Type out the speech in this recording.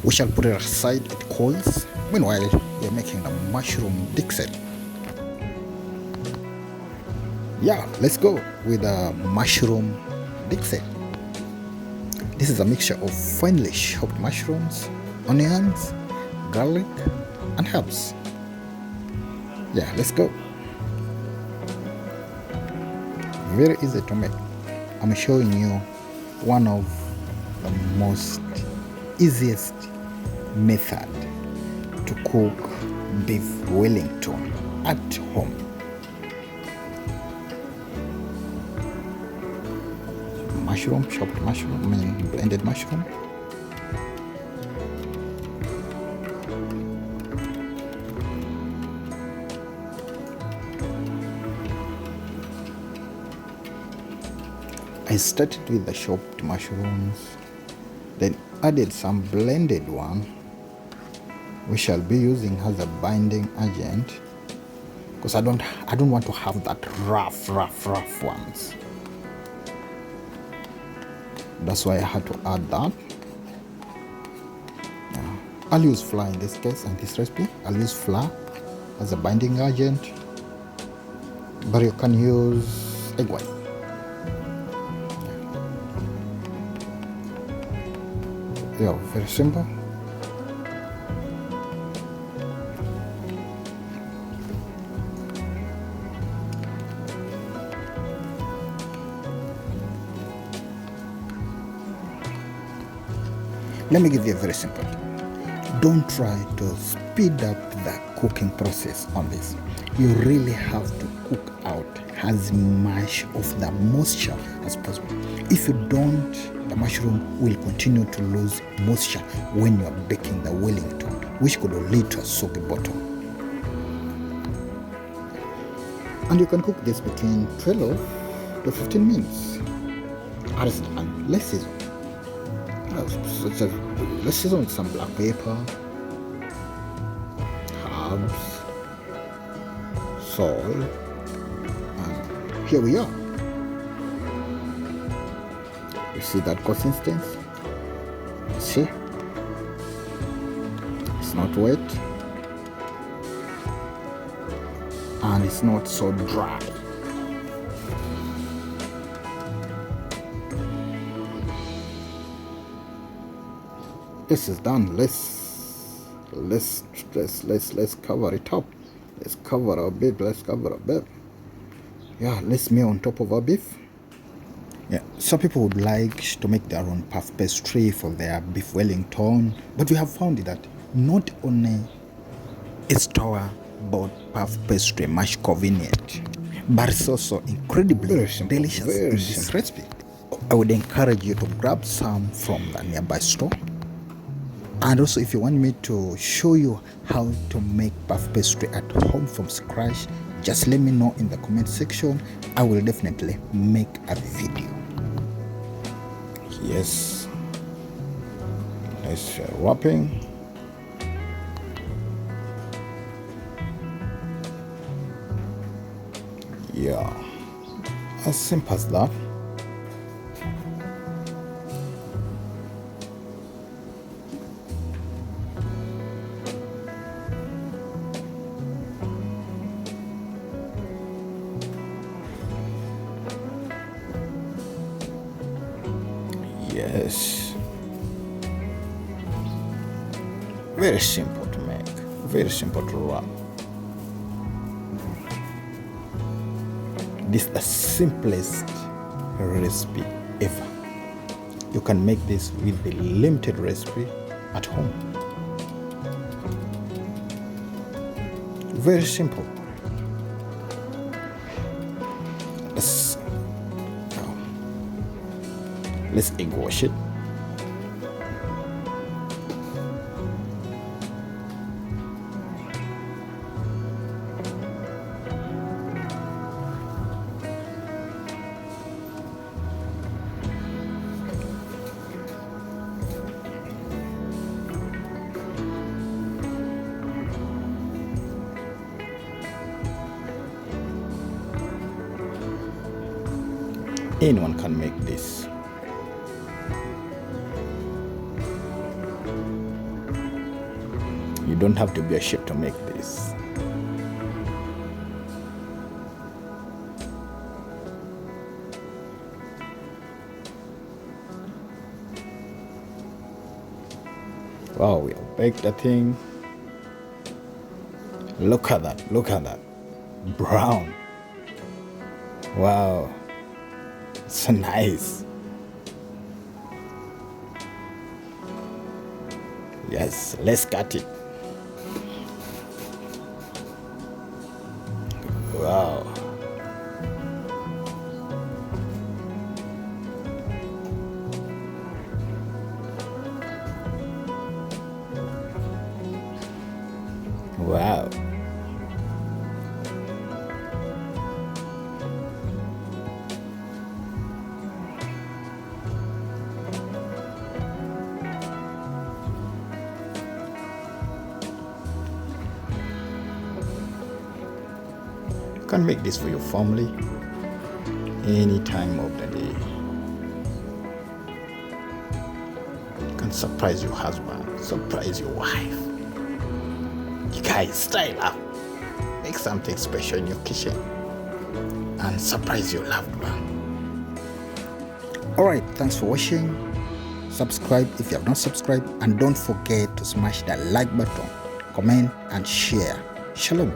We shall put it aside, it cools. Meanwhile, we're making the mushroom dixit. Yeah, let's go with the mushroom dixit. This is a mixture of finely chopped mushrooms, onions, garlic, and herbs. Yeah, let's go. Very easy to make. I'm showing you one of the most easiest method to cook beef Wellington at home. Mushroom, chopped mushroom, blended mushroom. I started with the chopped mushrooms, then added some blended one we shall be using as a binding agent, because I don't want to have that rough ones. That's why I had to add that. I'll use flour in this case and this recipe. I'll use flour as a binding agent, but you can use egg white. Yeah, very simple. Let me give you a very simple. Don't try to speed up the cooking process on this. You really have to cook out as much of the moisture as possible. If you don't, the mushroom will continue to lose moisture when you are baking the Wellington, which could lead to a soggy bottom. And you can cook this between 12 to 15 minutes. And let's season. Let's season with some black pepper, herbs, salt, and here we are. You see that consistency? See? It's not wet and it's not so dry. This is done. Let's cover it up. Let's cover our beef. Yeah, let's smear on top of our beef. Yeah, some people would like to make their own puff pastry for their beef Wellington, but we have found that not only is store-bought puff pastry much convenient, but it's also incredibly delicious in this recipe. I would encourage you to grab some from the nearby store. And also, if you want me to show you how to make puff pastry at home from scratch, just let me know in the comment section. I will definitely make a video. Yes. Nice wrapping. Yeah. As simple as that. Yes, very simple to make, very simple to run. This is the simplest recipe ever. You can make this with the limited recipe at home. Very simple. Let's egg wash it. Anyone can make this. You don't have to be a chef to make this. Wow, we have baked the thing. Look at that, look at that. Brown. Wow, so nice. Yes, let's cut it. Wow. Wow. You can make this for your family any time of the day. You can surprise your husband, surprise your wife. You guys, style up. Make something special in your kitchen and surprise your loved one. Alright, thanks for watching. Subscribe if you have not subscribed, and don't forget to smash that like button, comment and share. Shalom.